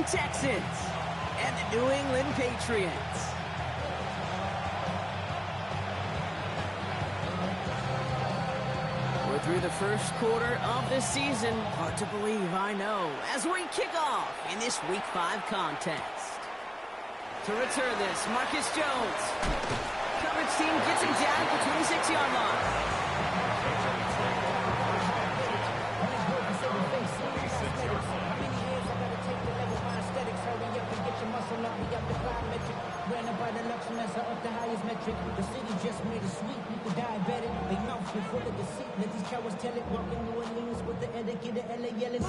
Houston Texans and the New England Patriots. We're through the first quarter of the season. Hard to believe, I know, as we kick off in this Week 5 contest. To return this, Marcus Jones. Coverage team gets him down at the 26-yard line. Up the highest metric. The city just made a sweep. People diabetic. They mouth full of deceit. Let these cowards tell it. Walking New Orleans with the etiquette of LA yelling.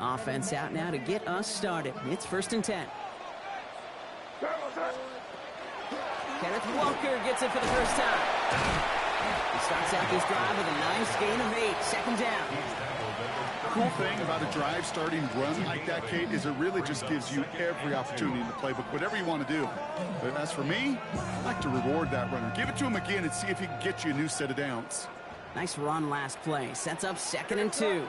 Offense out now to get us started. It's 1st and 10. Kenneth Walker gets it for the first time. He starts out this drive with a nice gain of 8. 2nd down. Cool thing about a drive starting run like that, Kate, is it really just gives you every opportunity in the playbook, whatever you want to do. But as for me, I like to reward that runner. Give it to him again and see if he can get you a new set of downs. Nice run last play. Sets up 2nd and 2.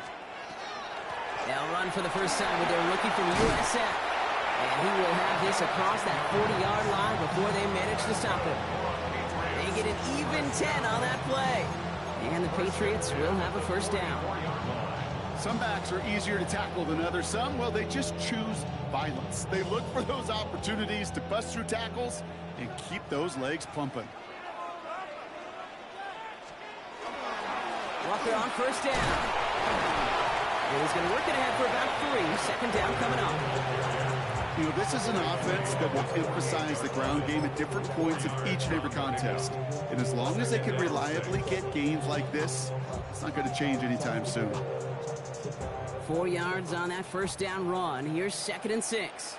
They'll run for the first time with their rookie from USF. And he will have this across that 40-yard line before they manage to stop him. They get an even 10 on that play. And the Patriots will have a 1st down. Some backs are easier to tackle than others. Some, well, they just choose violence. They look for those opportunities to bust through tackles and keep those legs pumping. Walker on 1st down. He's going to work it ahead for about 3. 2nd down coming up. You know, this is an offense that will emphasize the ground game at different points of each and every contest. And as long as they can reliably get gains like this, it's not going to change anytime soon. 4 yards on that 1st down run. Here's 2nd and 6.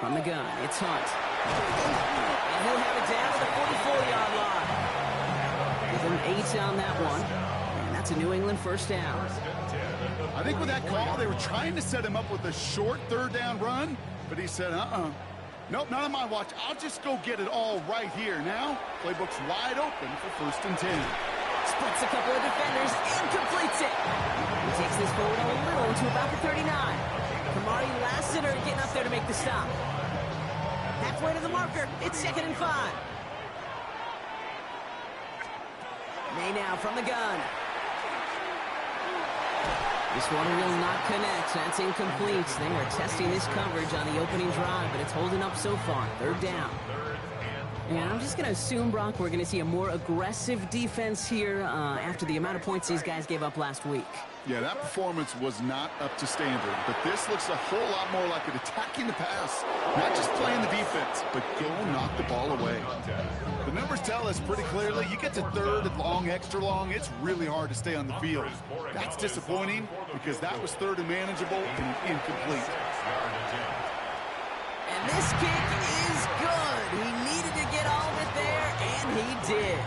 From the gun, it's Hunt. And he'll have it down to the 44-yard line. Give him 8 on that one. And that's a New England 1st down. I think with that call, they were trying to set him up with a short 3rd down run, but he said, nope, not on my watch. I'll just go get it all right here. Now, playbook's wide open for 1st and 10. Splits a couple of defenders and completes it. He takes this forward a little to about the 39. Kamari Lassiter getting up there to make the stop. Halfway to the marker. It's 2nd and 5. May now from the gun. This one will not connect. That's incomplete. They are testing this coverage on the opening drive, but it's holding up so far. 3rd down. And I'm just going to assume, Brock, we're going to see a more aggressive defense here after the amount of points these guys gave up last week. Yeah, that performance was not up to standard, but this looks a whole lot more like it attacking the pass. Not just playing the defense, but go knock the ball away. The numbers tell us pretty clearly, you get to 3rd and long, extra long, it's really hard to stay on the field. That's disappointing because that was 3rd and manageable and incomplete. And this kick is good. He needed to get all of it there, and he did.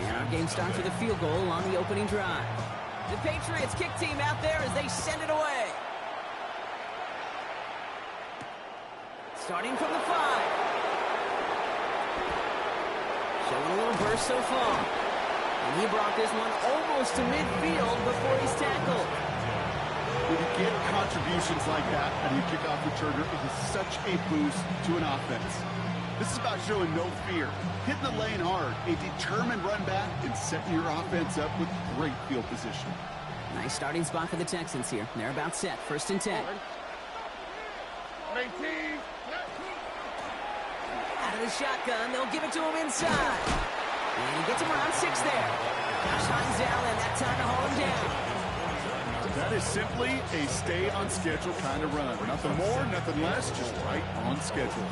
And our game starts with a field goal on the opening drive. The Patriots kick team out there as they send it away. Starting from the 5. Showing a little burst so far. And he brought this one almost to midfield before he's tackled. When you get contributions like that and you kick off returner, it is such a boost to an offense. This is about showing no fear, hitting the lane hard, a determined run back, and setting your offense up with great field position. Nice starting spot for the Texans here. They're about set. 1st and 10. Out of the shotgun, they'll give it to him inside. And he gets him around 6 there. Josh Hines Allen, that time to haul him down. That is simply a stay-on-schedule kind of run. Nothing more, nothing less, just right on schedule.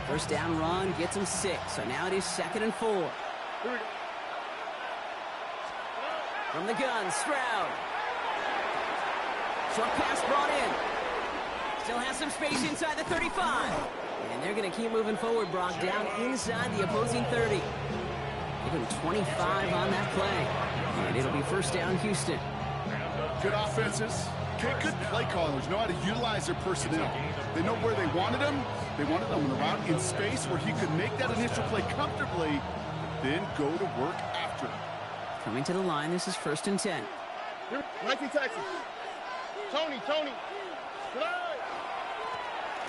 1st down run gets him 6, so now it is 2nd and 4. From the gun, Stroud. Short pass brought in. Still has some space inside the 35. And they're going to keep moving forward, Brock, down inside the opposing 30. Give him 25 on that play. And it'll be 1st down, Houston. Good offenses, good play callers know how to utilize their personnel. They know where they wanted them. They wanted them on the route in space where he could make that initial play comfortably, then go to work after. Coming to the line, this is 1st and 10. 19 Texas. Tony.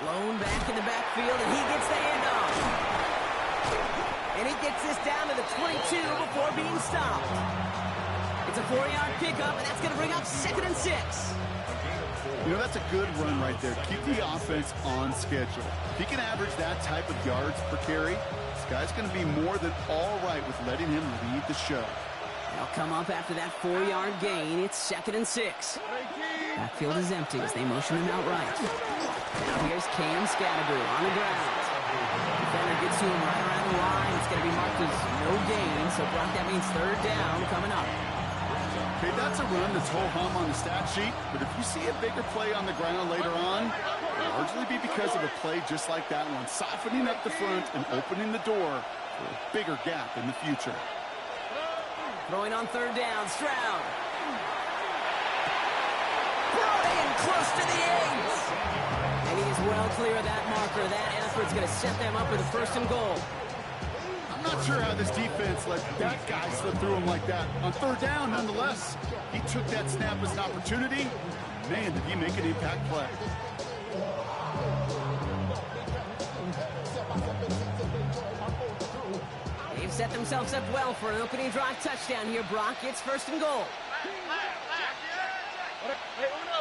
Blown back in the backfield, and he gets the handoff. And he gets this down to the 22 before being stopped. It's a 4-yard pickup, and that's going to bring up 2nd and 6. You know, that's a good run right there. Keep the offense on schedule. If he can average that type of yards per carry, this guy's going to be more than all right with letting him lead the show. They'll come up after that 4-yard gain. It's 2nd and 6. Backfield is empty as they motion him out right. Now here's Cam Scatterby on the ground. Defender gets to him right around the line. It's going to be marked as no gain. So, Brock, that means 3rd down coming up. Okay, that's a run that's ho-hum on the stat sheet, but if you see a bigger play on the ground later on, it'll largely be because of a play just like that one, softening up the front and opening the door for a bigger gap in the future. Throwing on 3rd down, Stroud. Brought in close to the 8. And he is well clear of that marker. That effort's going to set them up with a 1st and goal. I'm not sure how this defense let that guy slip through him like that. On 3rd down, nonetheless, he took that snap as an opportunity. Man, did he make an impact play. They've set themselves up well for an opening drive touchdown here, Brock. It's 1st and goal. Hey, uno.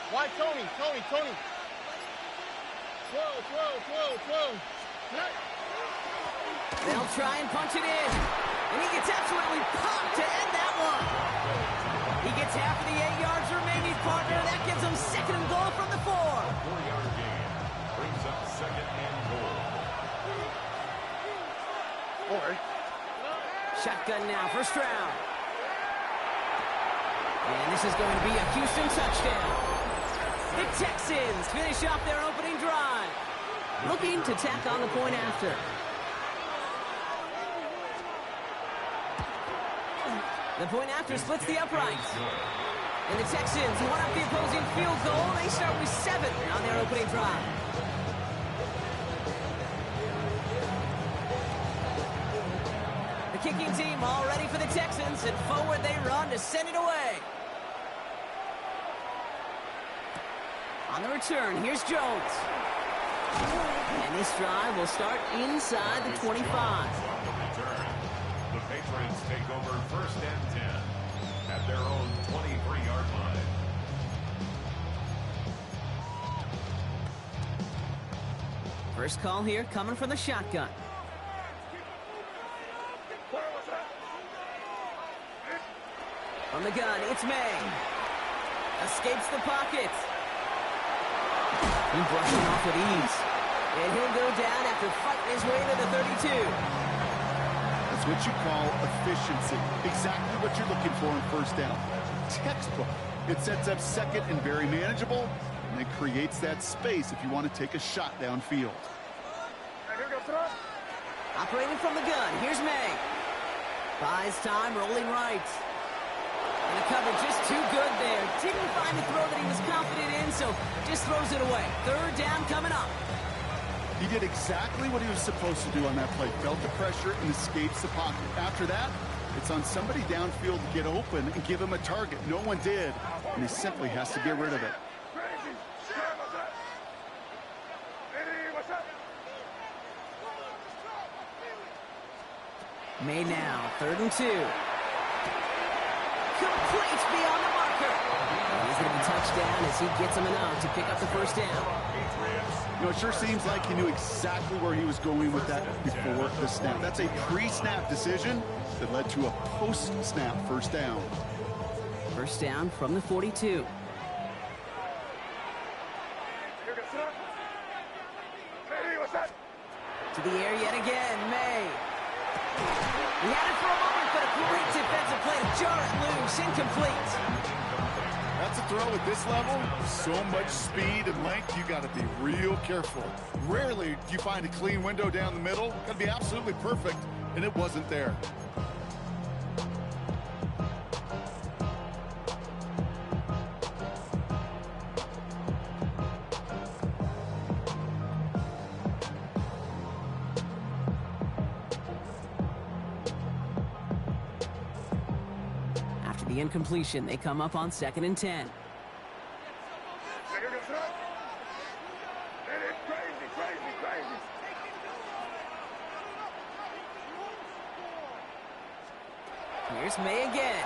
Why Tony? 12. They'll try and punch it in. And he gets absolutely popped to end that one. He gets half of the 8 yards remaining, partner. That gives him 2nd and goal from the 4. 4-yard gain brings up 2nd and goal. Shotgun now for Stroud. And this is going to be a Houston touchdown. The Texans finish off their opening drive, looking to tack on the point after. The point after splits the uprights. And the Texans one up the opposing field goal. They start with 7 on their opening drive. The kicking team all ready for the Texans, and forward they run to send it away. On the return, here's Jones. And this drive will start inside the 25. The Patriots take over 1st and 10 at their own 23-yard line. First call here coming from the shotgun. From the gun, it's May. Escapes the pocket. He brushing off with ease. And he'll go down after fighting his way to the 32. That's what you call efficiency. Exactly what you're looking for in 1st down. Textbook. It sets up 2nd and very manageable, and it creates that space if you want to take a shot downfield. Operating from the gun, here's May. Buys time, rolling right. And the cover just too good there. Didn't find the throw that he was confident in, so just throws it away. 3rd down coming up. He did exactly what he was supposed to do on that play. Felt the pressure and escapes the pocket. After that, it's on somebody downfield to get open and give him a target. No one did, and he simply has to get rid of it. May now, 3rd and 2. Complete beyond the marker. He's going to be touchdown as he gets him enough to pick up the 1st down. You know, it sure seems like he knew exactly where he was going with that before the snap. That's a pre-snap decision that led to a post-snap 1st down. 1st down from the 42. To the air yet again, May. He had it for a moment, but a great defensive play to jar it loose, incomplete. That's a throw at this level. So much speed and length, you got to be real careful. Rarely do you find a clean window down the middle. Got to be absolutely perfect, and it wasn't there. the incompletion. They come up on 2nd and 10. Here's May again.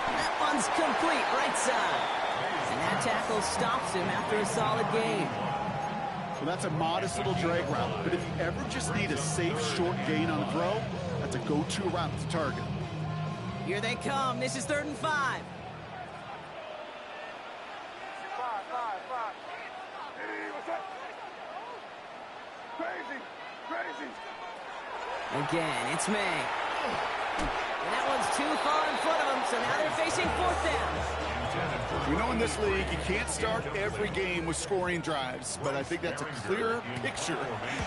That one's complete, right side. And that tackle stops him after a solid gain. Well, that's a modest little drag route, but if you ever just need a safe, short gain on a throw, that's a go-to route to target. Here they come. This is 3rd and 5. Again, it's May. And that one's too far in front of them, so now they're facing 4th down. We know in this league you can't start every game with scoring drives, but I think that's a clearer picture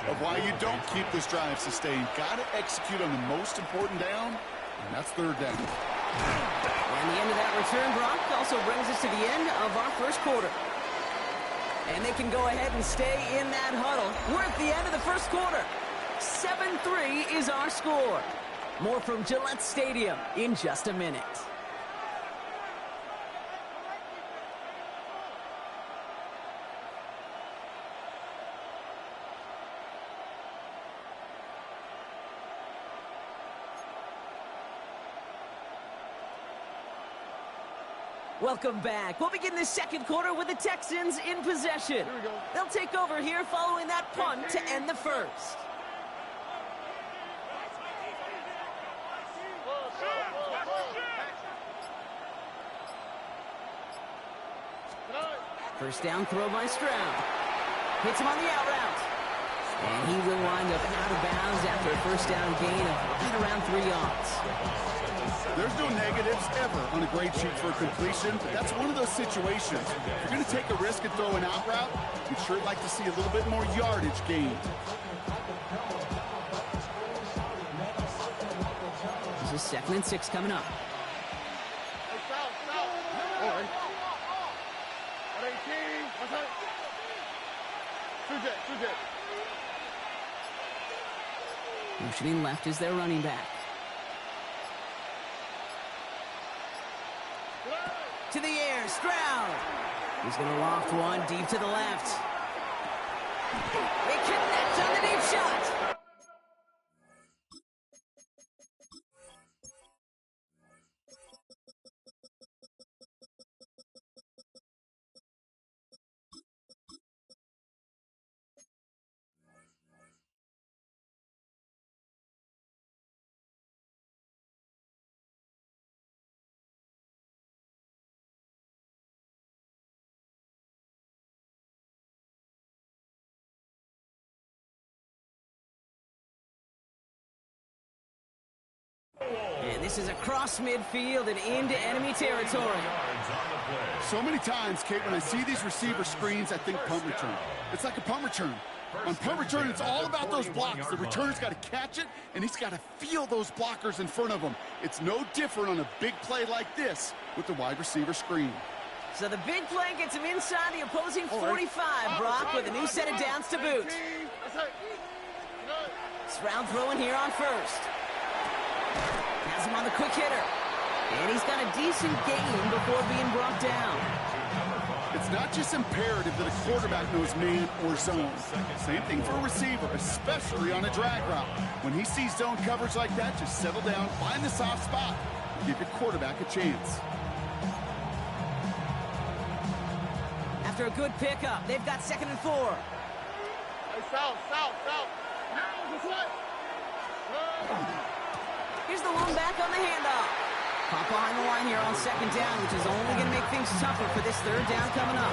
of why you don't keep this drive sustained. Got to execute on the most important down, and that's 3rd down. And the end of that return, Brock, also brings us to the end of our 1st quarter. And they can go ahead and stay in that huddle. We're at the end of the 1st quarter. 7-3 is our score. More from Gillette Stadium in just a minute. Welcome back. We'll begin the 2nd quarter with the Texans in possession. They'll take over here following that punt to end the 1st. First down throw by Stroud. Hits him on the out route. And he will wind up out of bounds after a first down gain of right around 3 yards. There's no negatives ever on a grade sheet for a completion, but that's one of those situations. If you're going to take a risk and throw an out route, you'd sure like to see a little bit more yardage gained. This is 2nd and 6 coming up. Motioning left is their running back. To the air, Stroud. He's going to loft one deep to the left. They connect on the deep shot. And this is across midfield and into enemy territory. So many times, Kate, when I see these receiver screens, I think punt return. It's like a punt return. On punt return, it's all about those blocks. The returner's got to catch it, and he's got to feel those blockers in front of him. It's no different on a big play like this with the wide receiver screen. So the big play gets him inside the opposing 45, Brock, with a new set of downs to boot. Stroud throwing here on 1st. Has him on the quick hitter. And he's got a decent gain before being brought down. It's not just imperative that a quarterback knows man or zone. Same thing for a receiver, especially on a drag route. When he sees zone coverage like that, just settle down, find the soft spot, and give your quarterback a chance. After a good pickup, they've got 2nd and 4. Hey, south. Now is the play. Here's the one back on the handoff. Pop behind the line here on 2nd down, which is only going to make things tougher for this 3rd down coming up.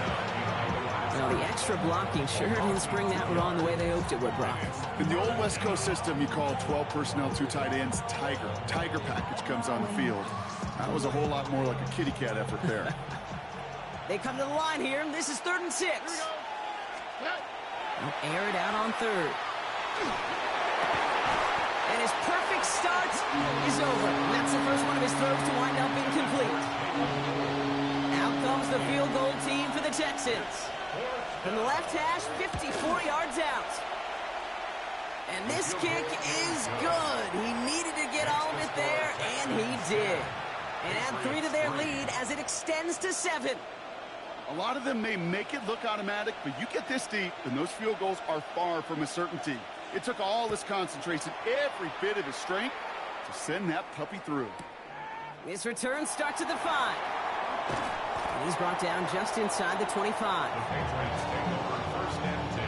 Now, the extra blocking sure didn't spring that one on the way they hoped it would, Brock. In the old West Coast system, you call 12 personnel, 2 tight ends, Tiger. Tiger package comes on the field. That was a whole lot more like a kitty cat effort there. They come to the line here. This is 3rd and 6. They'll air it out on 3rd. And his perfect start is over. That's the first one of his throws to wind up incomplete. Out comes the field goal team for the Texans. From the left hash, 54 yards out. And this kick is good. He needed to get all of it there, and And he did. And add 3 to their lead as it extends to 7. A lot of them may make it look automatic, but you get this deep, and those field goals are far from a certainty. It took all his concentration, every bit of his strength, to send that puppy through. This return starts at the 5. And he's brought down just inside the 25. The Patriots take over first and 10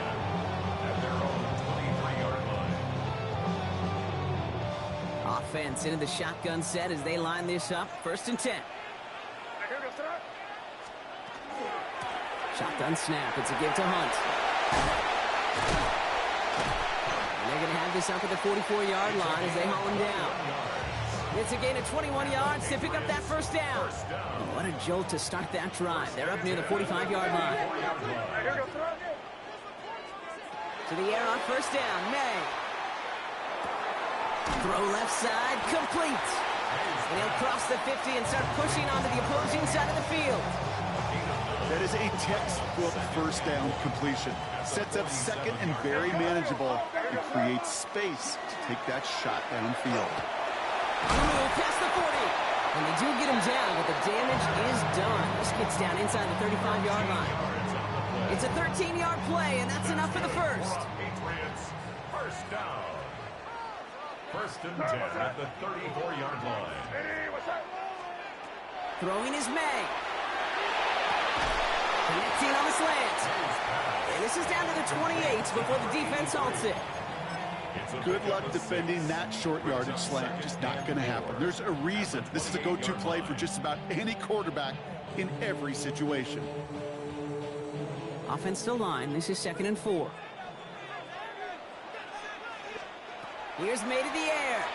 at their own 23-yard line. Offense into the shotgun set as they line this up. First and 10. Shotgun snap. It's a give to Hunt. And they're going to have this up at the 44-yard line as they haul him down. It's a gain of 21 yards to pick up that first down. And what a jolt to start that drive. They're up near the 45-yard line. To the air on first down. May. Throw left side. Complete. And he'll cross the 50 and start pushing onto the opposing side of the field. That is a textbook first down completion. Sets up second and very manageable and creates space to take that shot downfield. Past the 40. And they do get him down, but the damage is done. This gets down inside the 35-yard line. It's a 13-yard play, and that's enough for the first. Patriots, first down. First and 10 at the 34-yard line. Throwing is May. Connecting on the slant. And this is down to the 28 before the defense halts it. Good luck defending that short yardage slant. Just not going to happen. There's a reason. This is a go-to play for just about any quarterback in every situation. Offensive line. This is 2nd and 4. Here's May to the air.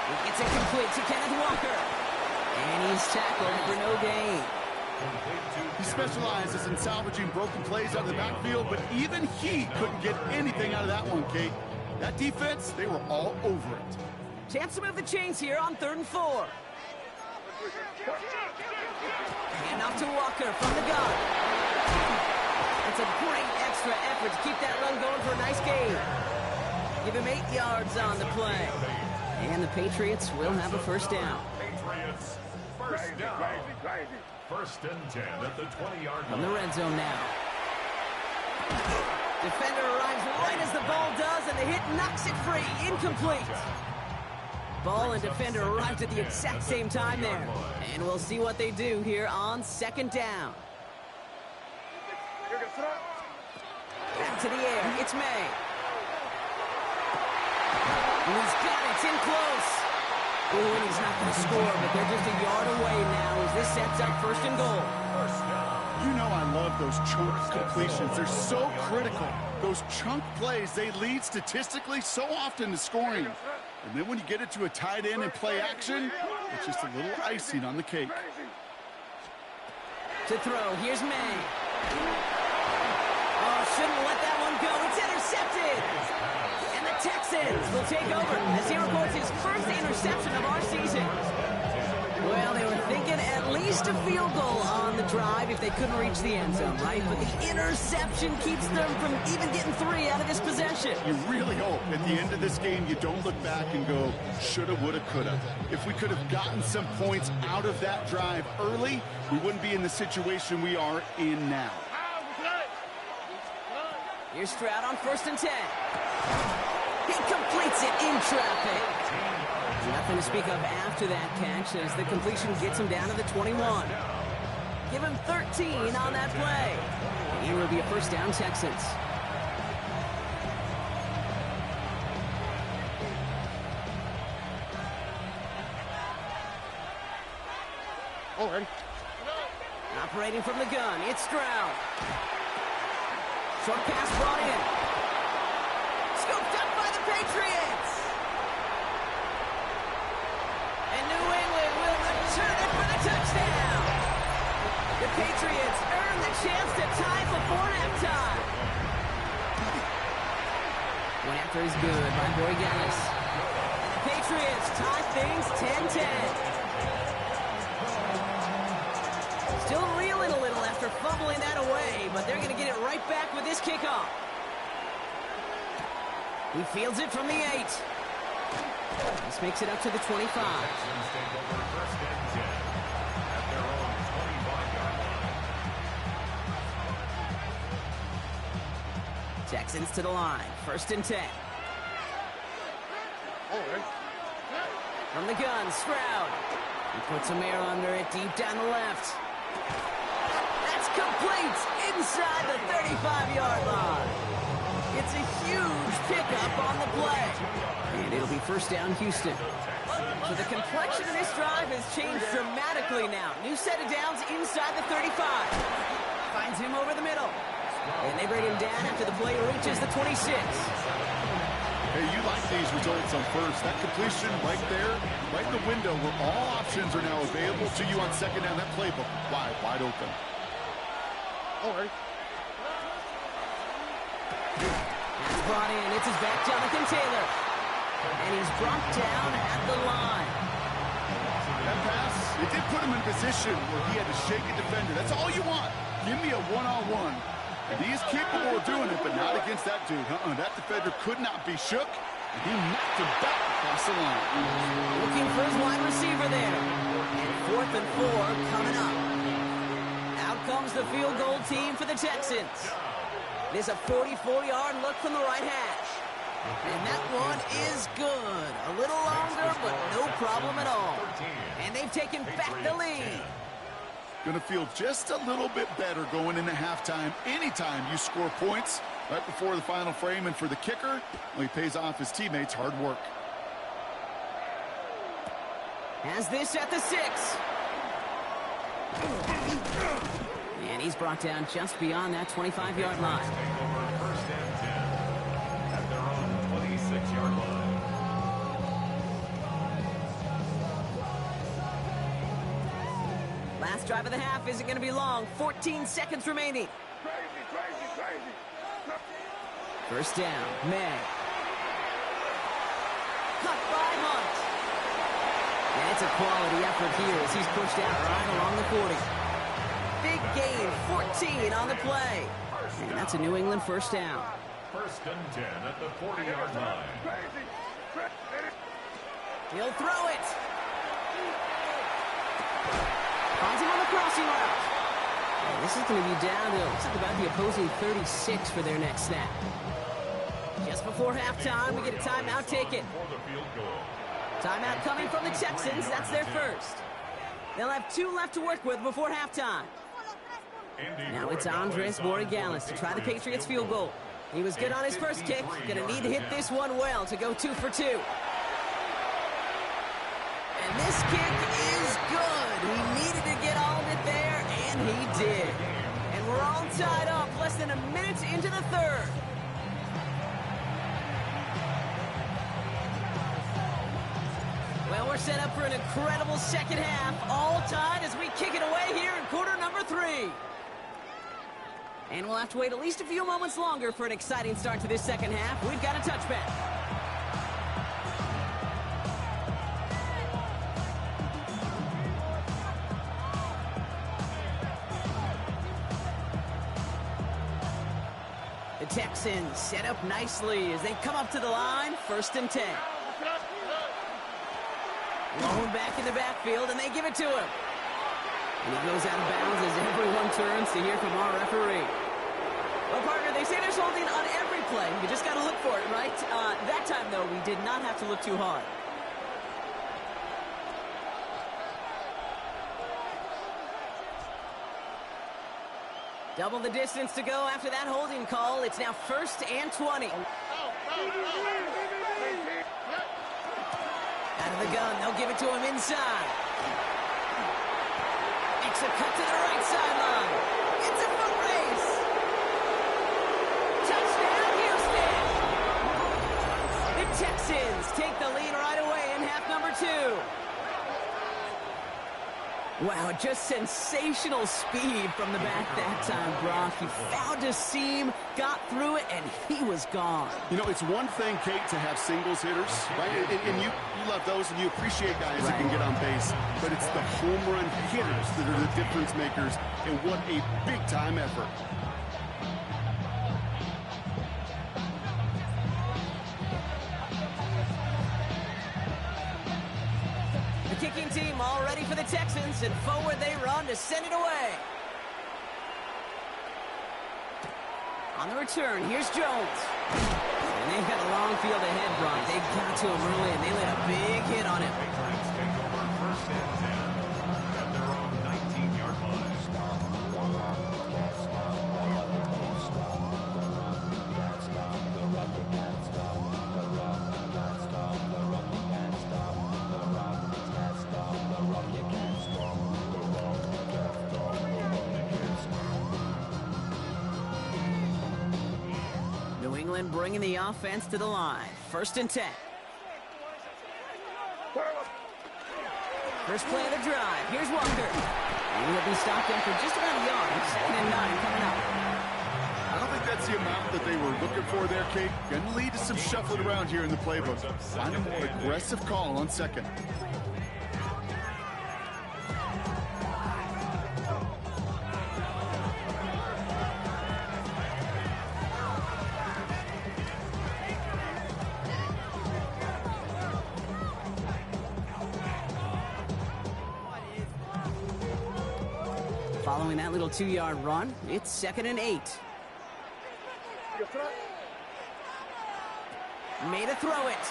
He gets it complete to Kenneth Walker. And he's tackled for no gain. He specializes in salvaging broken plays out of the backfield, but even he couldn't get anything out of that one, Kate. That defense, they were all over it. Chance to move the chains here on 3rd and 4. And off to Walker from the gun. It's a great extra effort to keep that run going for a nice gain. Give him 8 yards on the play. And the Patriots will have a first down. Patriots, first down. First and 10 at the 20-yard line. From the red zone now. Defender arrives right as the ball does, and the hit knocks it free. Incomplete. Ball and defender arrived at the exact same time there. And we'll see what they do here on 2nd down. Back to the air. It's May. And he's got it. It's in close. Ooh, and he's not going to score, but they're just a yard away now as this sets up 1st and goal. You know I love those chunk completions. They're so critical. Those chunk plays, they lead statistically so often to scoring. And then when you get it to a tight end and play action, it's just a little icing on the cake. To throw, here's May. Oh, shouldn't let that one go. It's intercepted. And the Texans will take over as he records his first interception of our season. Well, they were thinking at least a field goal on the drive if they couldn't reach the end zone, right? But the interception keeps them from even getting 3 out of this possession. You really hope at the end of this game you don't look back and go, shoulda, woulda, coulda. If we could have gotten some points out of that drive early, we wouldn't be in the situation we are in now. Here's Stroud on 1st and 10. He completes it in traffic. Nothing to speak of after that catch as the completion gets him down to the 21. Give him 13 on that play. Here will be a first down, Texans. Oh, ready. Operating from the gun, it's Stroud. Short pass brought in. Scooped up by the Patriots. And New England will return it for the touchdown. The Patriots earn the chance to tie before halftime. One after is good by Boy Gallis. Patriots tie things 10-10. Still reeling a little after fumbling that away, but they're going to get it right back with this kickoff. He fields it from the 8. This makes it up to the 25. Texans take over first and 10 at their own 25-yard line. Texans to the line. First and 10. From the gun, Stroud. He puts some air under it, deep down the left. That's complete inside the 35-yard line. It's a huge pickup on the play. And it'll be first down, Houston. So the complexion of this drive has changed dramatically now. New set of downs inside the 35. Finds him over the middle. And they bring him down after the play reaches the 26. Hey, you like these results on first. That completion right there, right in the window where all options are now available to you on second down. That playbook wide open. That's brought in. It's his back, Jonathan Taylor. And he's brought down at the line. That pass, it did put him in a position where he had to shake a defender. That's all you want. Give me a one-on-one. And he is capable of doing it, but not against that dude. That defender could not be shook. And he knocked him back across the line. Looking for his wide receiver there. And 4th and 4 coming up. Out comes the field goal team for the Texans. It is a 44-yard look from the right hash. And that one is good. A little longer, but no problem at all. And they've taken back the lead. Going to feel just a little bit better going into halftime. Anytime you score points right before the final frame, and for the kicker, well, he pays off his teammates' hard work. Has this at the 6. And he's brought down just beyond that 25-yard line. Take over first and 10 at their own 26-yard line. Last drive of the half isn't going to be long. 14 seconds remaining. First down, May. Cut by Hunt. And it's a quality effort here as he's pushed out right along the 40. Big gain, 14 on the play. And that's a New England first down. First and 10 at the 40-yard line. He'll throw it. Finds him on the crossing route. And this is going to be down to, looks like about the opposing 36 for their next snap. Just before halftime, we get a timeout taken. Timeout coming from the Texans. That's their first. They'll have 2 left to work with before halftime. Now it's Andres Borregales to try the Patriots field goal. He was good on his first kick. Going to need to hit this one well to go 2 for 2. And this kick is good. He needed to get all of it there, and he did. And we're all tied up less than a minute into the third. Well, we're set up for an incredible second half. All tied as we kick it away here in quarter number 3. And we'll have to wait at least a few moments longer for an exciting start to this second half. We've got a touchback. The Texans set up nicely as they come up to the line. First and 10. Blown back in the backfield, and they give it to him. And he goes out of bounds as everyone turns to hear from our referee. Well, partner, they say there's holding on every play. You just got to look for it, right? That time, though, we did not have to look too hard. Double the distance to go after that holding call. It's now first and 20. Out of the gun, they'll give it to him inside. Makes a cut to the right sideline. It's a foot race. Touchdown, Houston. The Texans take the lead right away in half number 2. Wow, just sensational speed from the back that time, Brock. He found a seam, got through it, and he was gone. You know, it's one thing, Kate, to have singles hitters, right? And you love those, and you appreciate guys that can get on base. But it's the home run hitters that are the difference makers, and what a big-time effort. team all ready for the Texans, and forward they run to send it away. On the return, here's Jones. And they've got a long field ahead, Brock. They got to him early, and they laid a big hit on him. Patriots take over first and 10 at their own 19-yard line. New England bringing the offense to the line. First and 10. First play of the drive. Here's Walker. And he'll be stopped after just about a yard. Second and 9 coming up. I don't think that's the amount that they were looking for there, Kate. Going to lead to some shuffling around here in the playbook. Find a more aggressive call on second. Following that little 2-yard run, it's second and 8. Made a throw it.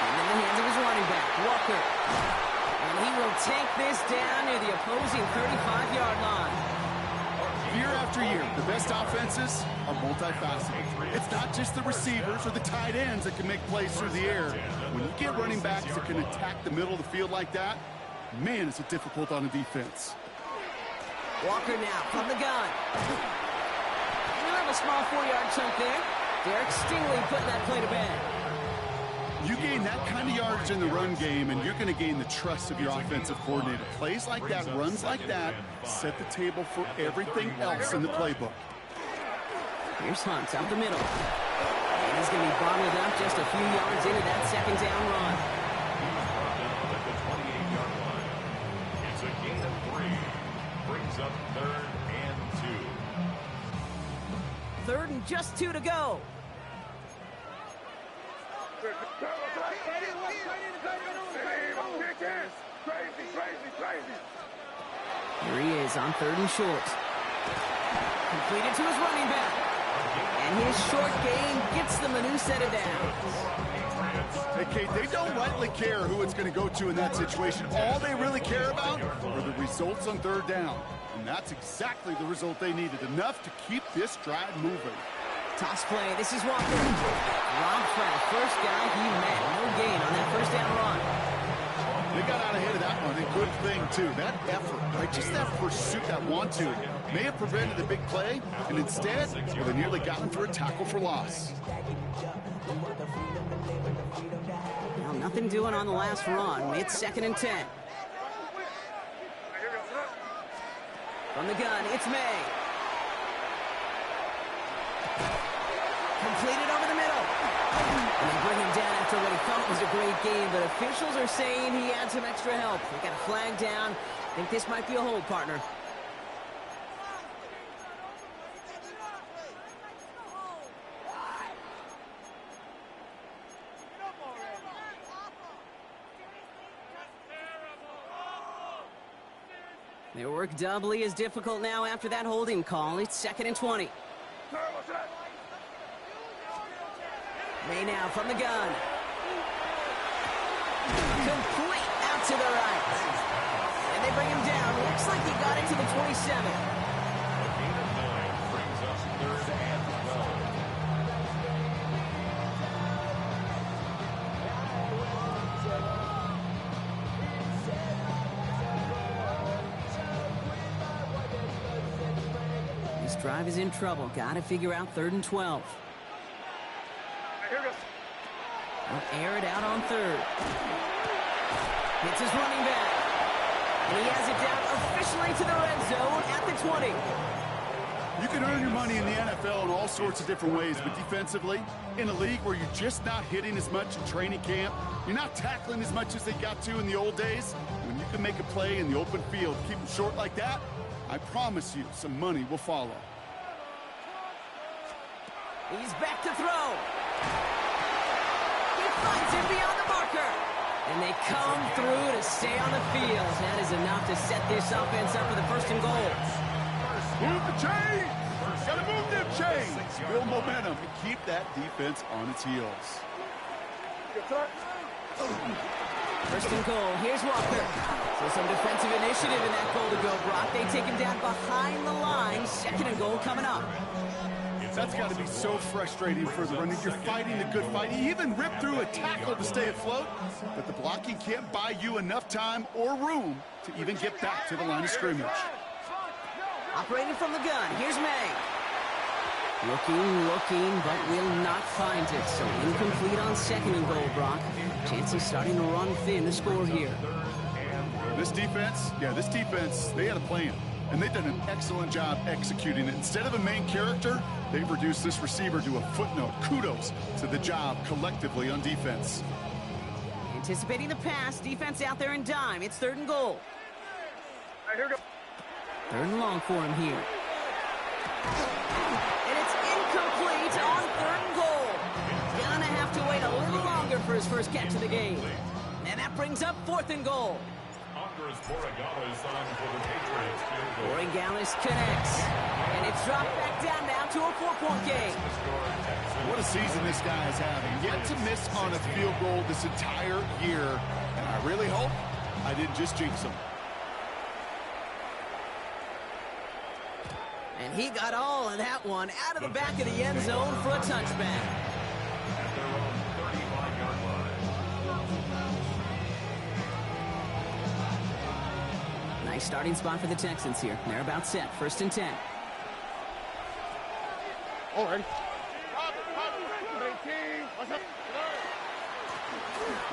And in the hands of his running back, Walker. And he will take this down near the opposing 35-yard line. Year after year, the best offenses are multifaceted. It's not just the receivers or the tight ends that can make plays through the air. When you get running backs that can attack the middle of the field like that, man, is it difficult on a defense. Walker now from the gun. A small 4-yard chunk there. Derek Stingley putting that play to bed. You gain that kind of yardage in the run game, and you're going to gain the trust of your offensive coordinator. Plays like that, runs like that, set the table for everything else in the playbook. Here's Hunt up the middle. And he's going to be bottled up just a few yards into that second down run. At the 28-yard line. It's a gain of 3. Brings up third and 2. Third and just 2 to go. Here he is on third and short. Completed to his running back. And his short gain gets them a new set of downs. Hey, Kate, they don't rightly care who it's going to go to in that situation. All they really care about are the results on third down. And that's exactly the result they needed. Enough to keep this drive moving. Toss play. This is Walker. Robbed by the first guy he met. No gain on that first down run. They got out ahead of that one. A good thing, too. That effort, right? Just that pursuit, that want-to, may have prevented the big play. And instead, well, they nearly got him for a tackle for loss. Well, nothing doing on the last run. It's second and 10. From the gun, it's May. Completed over the middle. And they bring him down after what he thought was a great game, but officials are saying he had some extra help. They got a flag down. I think this might be a hold, partner. Their work doubly as difficult now after that holding call. It's second and 20. May now from the gun. Complete out to the right. And they bring him down. Looks like he got it to the 27. A gain of 9 brings us third and 12. This drive is in trouble. Got to figure out third and 12. Will air it out on third. Hits his running back. And he has it down officially to the red zone at the 20. You can earn your money in the NFL in all sorts of different ways, but defensively, in a league where you're just not hitting as much in training camp, you're not tackling as much as they got to in the old days, when you can make a play in the open field, keep them short like that, I promise you some money will follow. He's back to throw. He finds him beyond the marker. And they come through to stay on the field. That is enough to set this offense up for the first and goal. Move the chains! Gotta move them chains! Build momentum and keep that defense on its heels. First and goal. Here's Walker. So some defensive initiative in that goal to go, Brock. They take him down behind the line. Second and goal coming up. That's got to be so frustrating for the runner. You're fighting the good fight. He even ripped through a tackle to stay afloat, but the blocking can't buy you enough time or room to even get back to the line of scrimmage. Operating from the gun. Here's May. Looking, but will not find it. So incomplete on second and goal, Brock. Chances starting to run thin to score here. This defense, they had a plan. And they've done an excellent job executing it. Instead of a main character, they've reduced this receiver to a footnote. Kudos to the job collectively on defense. Anticipating the pass, defense out there in dime. It's third and goal. All right, here we go. Third and long for him here. And it's incomplete on third and goal. Gonna have to wait a little longer for his first catch of the game. And that brings up fourth and goal. Borregales connects. And it's dropped back down now to a 4-point game. What a season this guy is having. Yet to miss on a field goal this entire year. And I really hope I didn't just jinx him. And he got all of that one out of the back of the end zone for a touchback. Nice starting spot for the Texans here. They're about set. First and 10. All right.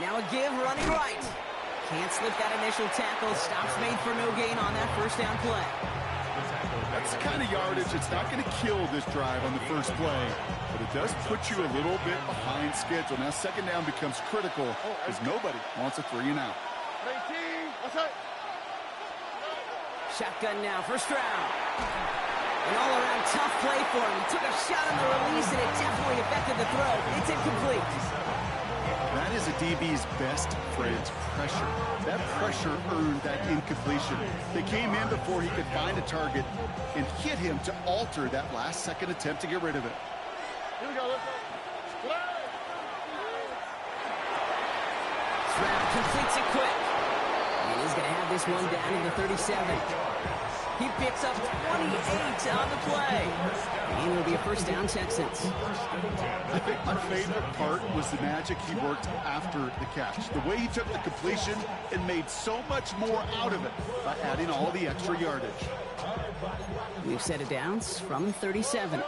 Now a give running right. Can't slip that initial tackle. Stops made for no gain on that first down play. That's the kind of yardage it's not going to kill this drive on the first play, but it does put you a little bit behind schedule. Now second down becomes critical because nobody wants a 3 and out. Shotgun now, first round. An all-around tough play for him. He took a shot on the release, and it definitely affected the throw. It's incomplete. That is a DB's best friend, pressure. That pressure earned that incompletion. They came in before he could find a target and hit him to alter that last-second attempt to get rid of it. Here we go. Let's go. Stroud completes it quick. And he's going to have this one down in the 37. He picks up 28 on the play. And it will be a first down, Texans. I think my favorite part was the magic he worked after the catch. The way he took the completion and made so much more out of it by adding all the extra yardage. We've set it downs from 37.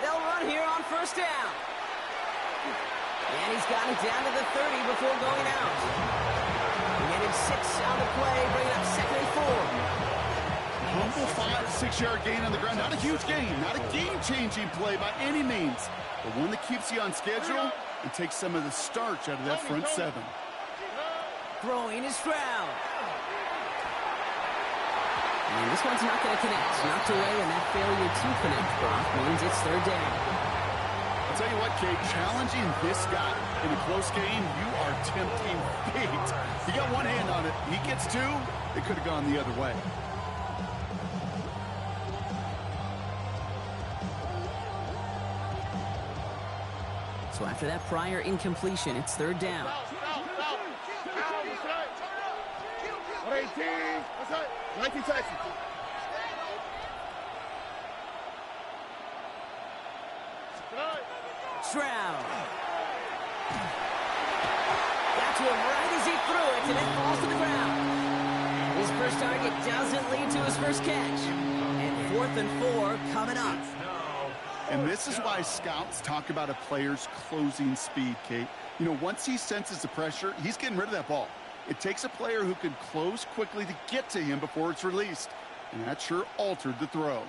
They'll run here on first down. And he's got it down to the 30 before going out. Getting 6 on the play, bringing up second and 4. Humble 5 to 6 yard gain on the ground. Not a huge gain, not a game-changing play by any means, but one that keeps you on schedule and takes some of the starch out of that front 7. Throwing is Stroud. And this one's not going to connect. Knocked away, and that failure to connect, Brock, means it's third down. I'll tell you what, Kate, challenging this guy in a close game, you are tempting fate. He got one hand on it. He gets 2. It could have gone the other way. So after that prior incompletion, it's third down. 19 Texans. Stroud. Got to him right as he threw it, and it falls to the ground. His first target doesn't lead to his first catch. And 4th and 4 coming up. And this is why scouts talk about a player's closing speed, Kate. You know, once he senses the pressure, he's getting rid of that ball. It takes a player who can close quickly to get to him before it's released. And that sure altered the throw.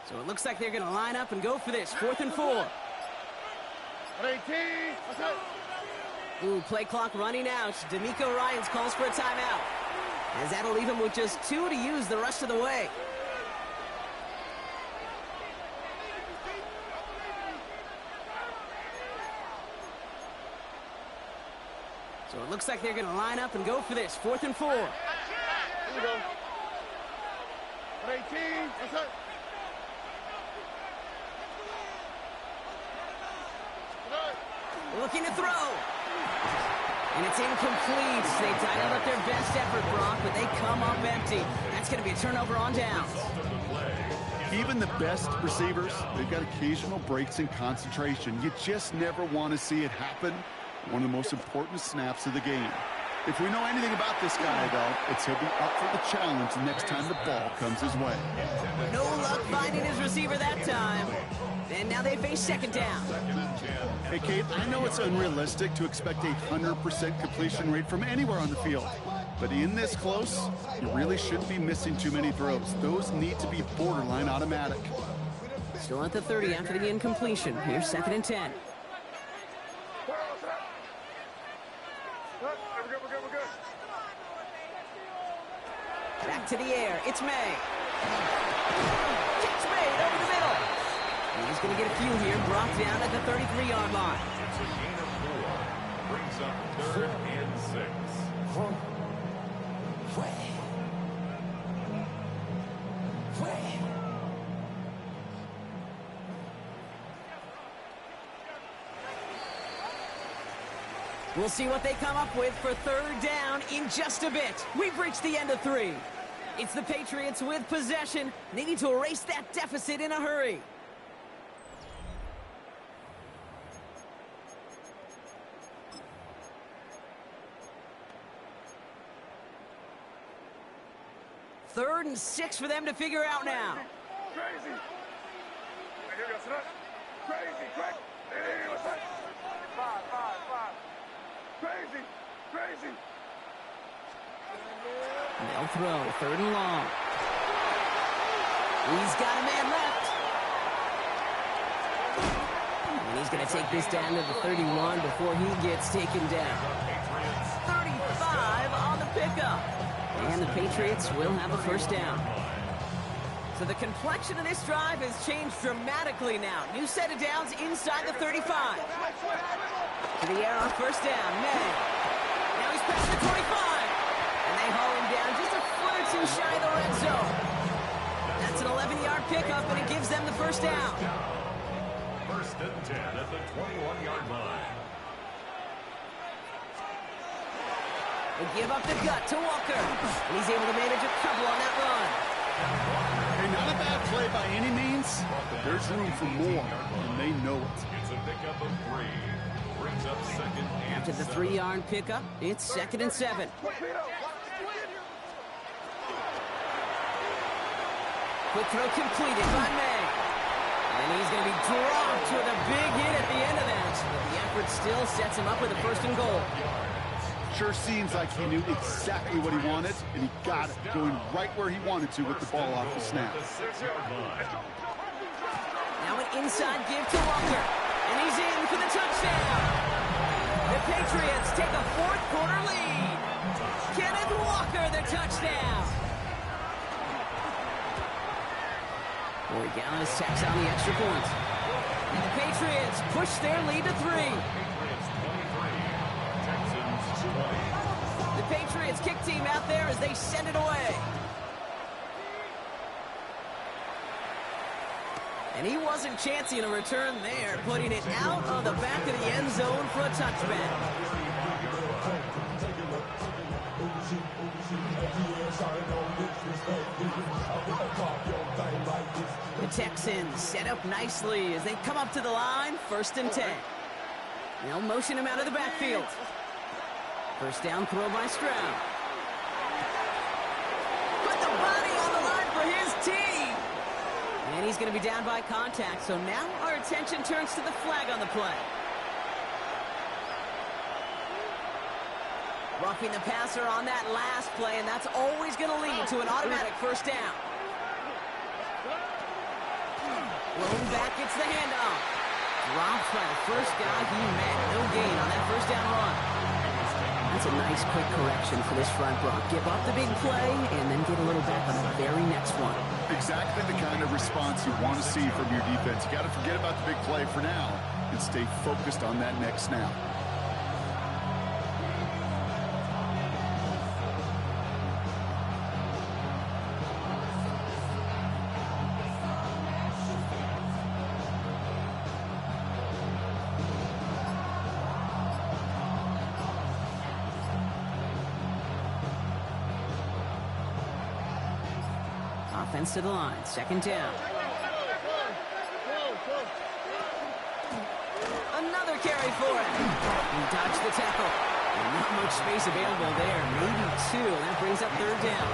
So it looks like they're going to line up and go for this. 4th and 4. 18. Ooh, play clock running out. D'Amico Ryans calls for a timeout, as that'll leave him with just 2 to use the rest of the way. So it looks like they're going to line up and go for this. 4th and 4. Here we go. 18. That's it. Looking to throw. And it's incomplete. They dialed up their best effort, Brock, but they come up empty. That's going to be a turnover on downs. Even the best receivers, they've got occasional breaks in concentration. You just never want to see it happen. One of the most important snaps of the game. If we know anything about this guy, though, it's he'll be up for the challenge the next time the ball comes his way. No luck finding his receiver that time. And now they face 2nd down. Hey, Kate, I know it's unrealistic to expect a 100% completion rate from anywhere on the field. But in this close, you really shouldn't be missing too many throws. Those need to be borderline automatic. Still at the 30 after the incompletion. Here's 2nd and 10. We're good. Back to the air. It's May. Catch made over the middle. And he's going to get a few here. Brought down at the 33-yard line. It's a gain of 4. Brings up 3rd and 6. We'll see what they come up with for 3rd down in just a bit. We've reached the end of 3. It's the Patriots with possession, needing to erase that deficit in a hurry. Third and 6 for them to figure out now. Crazy. Crazy. Five. Crazy. They'll throw. 3rd and long. He's got a man left. And he's going to take this down to the 31 before he gets taken down. 35 on the pickup. And the Patriots will have a 1st down. So the complexion of this drive has changed dramatically now. New set of downs inside the 35. To the air on 1st down. May. Now he's past the 25. And they haul him down just a foot or 2 shy of the red zone. That's an 11-yard pickup, and it gives them the 1st down. 1st and 10 at the 21-yard line. They give up the gut to Walker. And he's able to manage a couple on that run. Hey, not a bad play by any means, but there's room for more, and they know it. It's a pickup of 3. Brings up 2nd and After the 7. 3-yard pickup, it's 2nd and 7. Quick throw completed by May. And he's going to be dropped with a big hit at the end of that. But the effort still sets him up with a 1st and goal. Sure seems like he knew exactly what he wanted, and he got it, going right where he wanted to with the ball off the snap. The 6-yard line. Now an inside give to Walker. And he's in for the touchdown. The Patriots take a 4th quarter lead. Kenneth Walker, the touchdown. Boy, Gallows tacks on the extra point. And the Patriots push their lead to 3. Patriots 23. Texans 20. The Patriots kick team out there as they send it away. And he wasn't chancing a return there, putting it out of the back of the end zone for a touchback. The Texans set up nicely as they come up to the line, 1st and 10. They'll motion him out of the backfield. 1st down throw by Stroud. Put the body on the line for his team. And he's going to be down by contact, so now our attention turns to the flag on the play. Roughing the passer on that last play, and that's always going to lead to an automatic 1st down. Rolling back, it's the handoff. Dropped by the first guy he met. No gain on that first down run. That's a nice quick correction for this front block. Give up the big play and then get a little back on the very next one. Exactly the kind of response you want to see from your defense. You got to forget about the big play for now and stay focused on that next snap. Offense to the line, second down. Another carry for him. He dodged the tackle. And not much space available there. Maybe two. That brings up third down.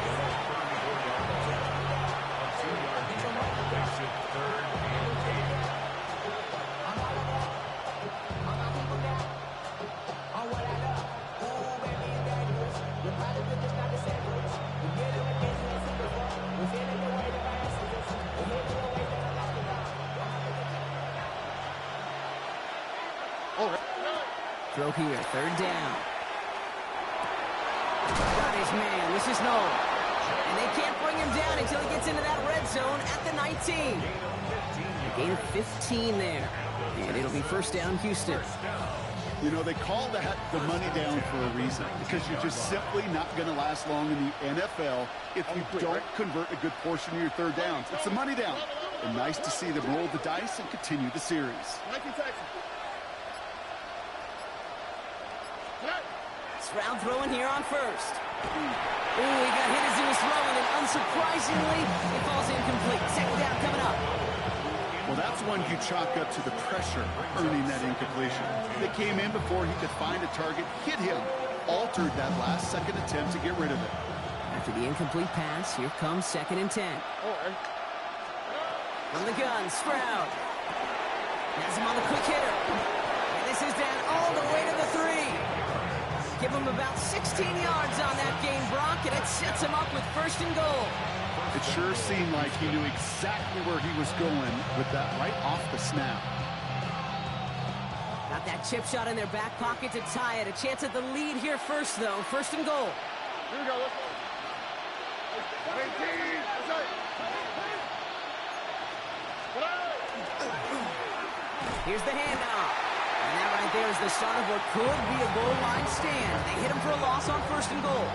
Throw here, third down. Got his man, this is Noel. And they can't bring him down until he gets into that red zone at the 19. Gain of 15 there. And it'll be first down, Houston. You know, they call that the money down for a reason, because you're just simply not going to last long in the NFL if you don't convert a good portion of your third downs. It's the money down. And nice to see them roll the dice and continue the series. Stroud throwing here on first. Ooh, he got hit as he was throwing, and unsurprisingly, it falls incomplete. Second down coming up. Well, that's one you chalk up to the pressure earning that incompletion. They came in before he could find a target, hit him, altered that last second attempt to get rid of it. After the incomplete pass, here comes 2nd and 10. From the gun, Stroud. Has him on the quick hitter. And this is down all the way to the 3. Give him about 16 yards on that game, Brock, and it sets him up with first and goal. It sure seemed like he knew exactly where he was going with that right off the snap. Got that chip shot in their back pocket to tie it. A chance at the lead here first, though. First and goal. Here we go. Let's go. 18. Here's the handoff. And that right there is the start of what could be a goal line stand. They hit him for a loss on first and goal.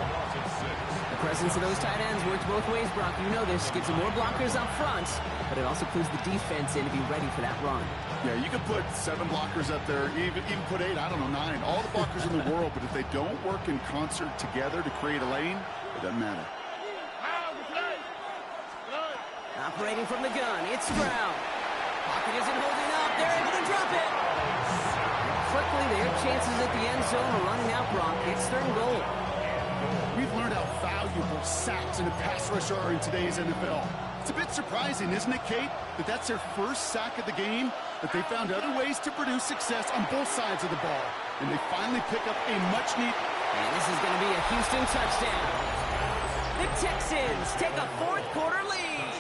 The presence of those tight ends works both ways, Brock. You know this. Gives them more blockers up front, but it also clues the defense in to be ready for that run. Yeah, you could put 7 blockers up there, even put 8, I don't know, 9. All the blockers in the world, but if they don't work in concert together to create a lane, it doesn't matter. Operating from the gun, it's Stroud. Pocket isn't holding up. They're able to drop it. Quickly, their chances at the end zone are running out, Brock. It's third and goal. We've learned how valuable sacks in a pass rush are in today's NFL. It's a bit surprising, isn't it, Kate, that that's their first sack of the game, that they found other ways to produce success on both sides of the ball, and they finally pick up a much-needed... And this is going to be a Houston touchdown. The Texans take a fourth-quarter lead.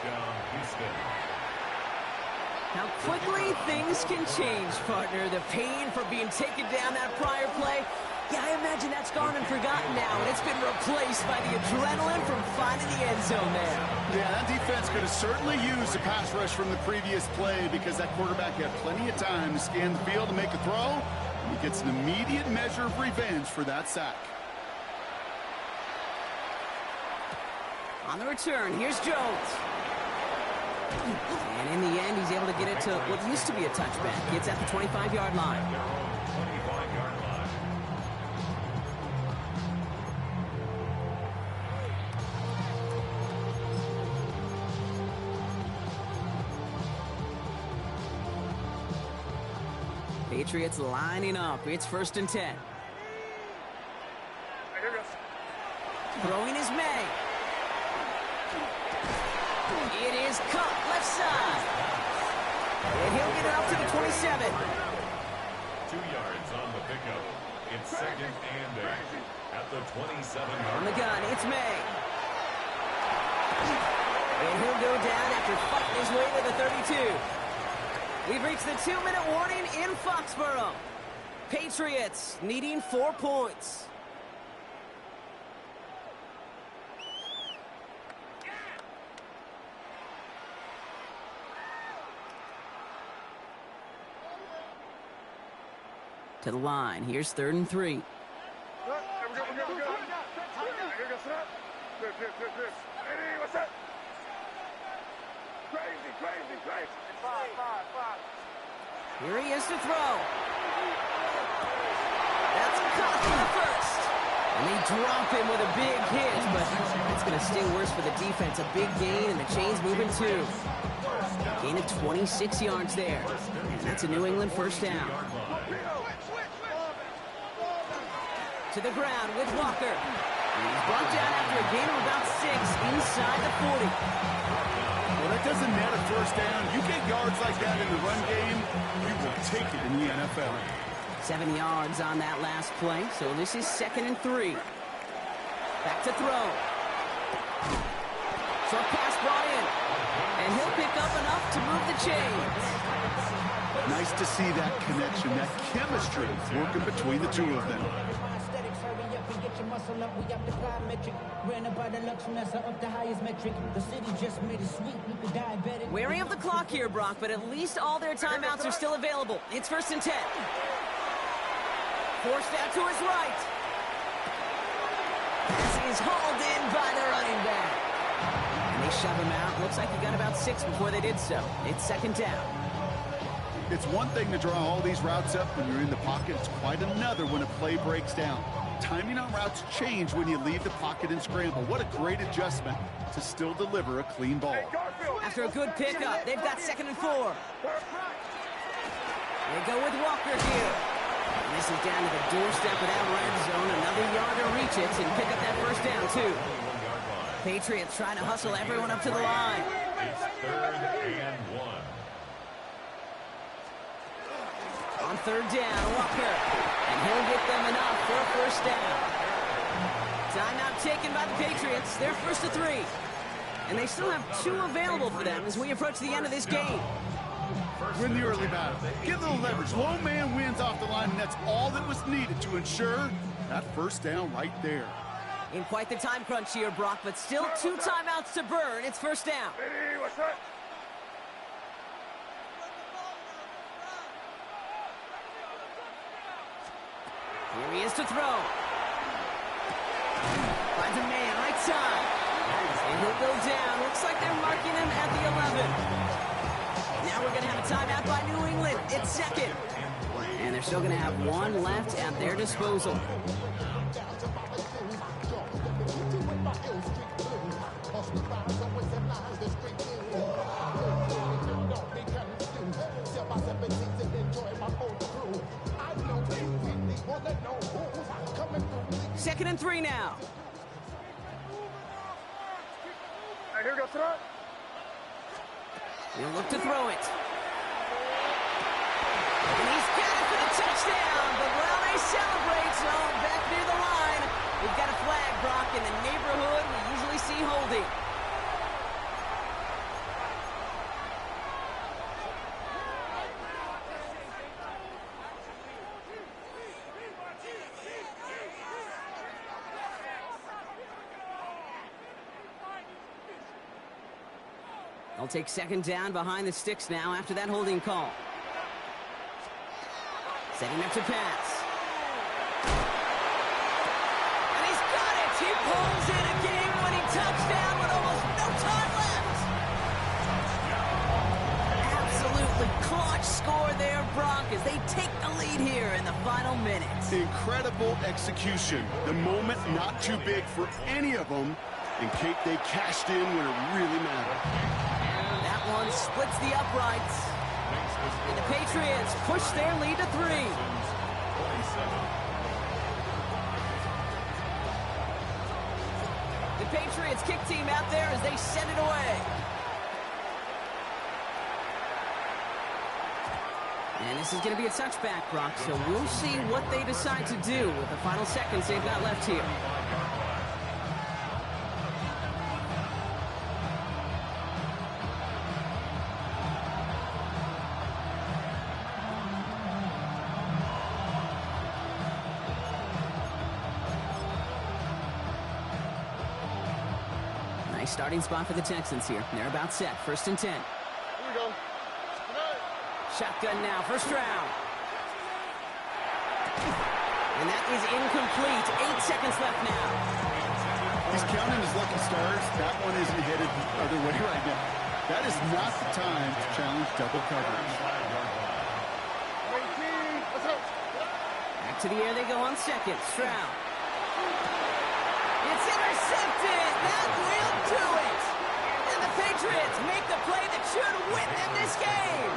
How quickly things can change, partner. The pain for being taken down that prior play, yeah, I imagine that's gone and forgotten now, and it's been replaced by the adrenaline from finding the end zone there. Yeah, that defense could have certainly used a pass rush from the previous play because that quarterback had plenty of time to scan the field and make a throw, and he gets an immediate measure of revenge for that sack. On the return, here's Jones. And in the end, he's able to get it to what used to be a touchback. It's at the 25-yard line. 25-yard line. Patriots lining up. It's 1st and 10. Throwing is May. It is cut left side. And he'll get it up to the 27. 2 yards on the pickup. It's 2nd and 8 at the 27-yard. On the gun, it's May. And he'll go down after fighting his way to the 32. We've reached the 2-minute warning in Foxborough. Patriots needing 4 points. To the line. Here's 3rd and 3. We're good. Here we go, set. Good. Hey, what's up? Crazy. Five. Here he is to throw. That's caught for the first. And they drop him with a big hit, but it's going to sting worse for the defense. A big gain, and the chain's moving too. Gain of 26 yards there. And that's a New England first down. To the ground with Walker. And he's brought down after a gain of about 6 inside the 40. Well, that doesn't net a first down. You get yards like that in the run game, you will take it in the NFL. 7 yards on that last play, so this is 2nd and 3. Back to throw. Short pass brought in. And he'll pick up enough to move the chains. Nice to see that connection, that chemistry working between the two of them. Wary of the clock here, Brock, but at least all their timeouts are still available. It's 1st and 10. Forced out to his right. This is hauled in by the running back. And they shove him out. Looks like he got about 6 before they did so. It's 2nd down. It's one thing to draw all these routes up when you're in the pocket. It's quite another when a play breaks down. Timing on routes change when you leave the pocket and scramble. What a great adjustment to still deliver a clean ball. After a good pickup, they've got 2nd and 4. They go with Walker here. And this is down to the doorstep of that red zone. Another yard to reach it and pick up that first down, too. Patriots trying to hustle everyone up to the line. It's 3rd and 1. On 3rd down, Walker. And he'll get them enough for a first down. Timeout taken by the Patriots. They're 1st to 3. And they still have 2 available for them as we approach the end of this game. Win the early battle. Get a little leverage. Low man wins off the line, and that's all that was needed to ensure that first down right there. In quite the time crunch here, Brock, but still 2 timeouts to burn. It's 1st down. Hey, what's up? Here he is to throw. Finds a man, right side. And he'll go down. Looks like they're marking him at the 11. Now we're going to have a timeout by New England. It's 2nd. And they're still going to have 1 left at their disposal. Second and 3 now. Hey, here we go, throw. He'll look to throw it. And he's got it for the touchdown. But while they celebrate, so back near the line, we've got a flag, Brock, in the neighborhood we usually see holding. They'll take 2nd down behind the sticks now after that holding call. Setting up to pass. And he's got it! He pulls in a game-winning touchdown with almost no time left! Absolutely clutch score there, Brock, as they take the lead here in the final minutes. Incredible execution. The moment not too big for any of them. And Kate, they cashed in when it really mattered. That one splits the uprights. And the Patriots push their lead to 3. The Patriots kick team out there as they send it away. And this is going to be a touchback, Brock, so we'll see what they decide to do with the final seconds they've got left here. starting spot for the Texans here. They're about set. 1st and 10. Here we go. Shotgun now, first round. And that is incomplete. 8 seconds left now. He's counting his lucky stars. That one isn't headed the other way right now. That is not the time to challenge double coverage. Back to the air they go on second. Stroud. It's intercepted. That will do it. And the Patriots make the play that should win them this game.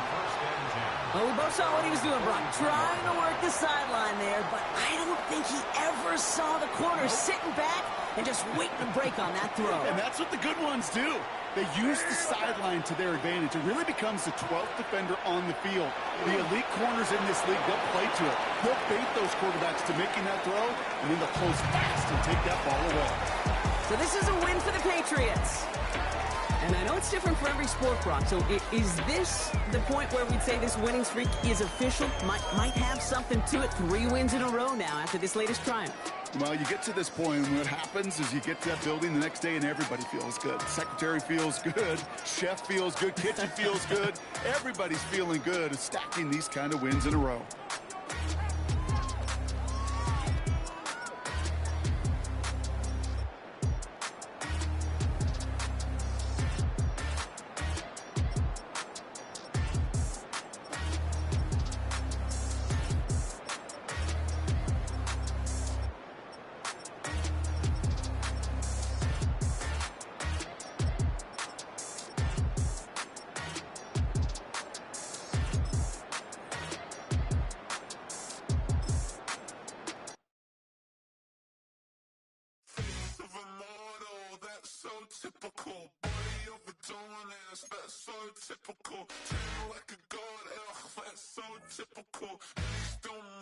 Well, we both saw what he was doing, Brock. Trying to work the sideline there, but I don't think he ever saw the corner sitting back and just waiting to break on that throw. And that's what the good ones do. They use the sideline to their advantage. It really becomes the 12th defender on the field. The elite corners in this league, they'll play to it. They'll bait those quarterbacks to making that throw, and then they'll close fast and take that ball away. So this is a win for the Patriots. And I know it's different for every sport, Brock. So is this the point where we'd say this winning streak is official? Might have something to it. 3 wins in a row now after this latest triumph. Well, you get to this point, and what happens is you get to that building the next day, and everybody feels good. Secretary feels good. Chef feels good. Kitchen feels good. Everybody's feeling good at stacking these kind of wins in a row. Typical, body overdoing it, that's so typical. Treat like a god, ugh, that's so typical. Please don't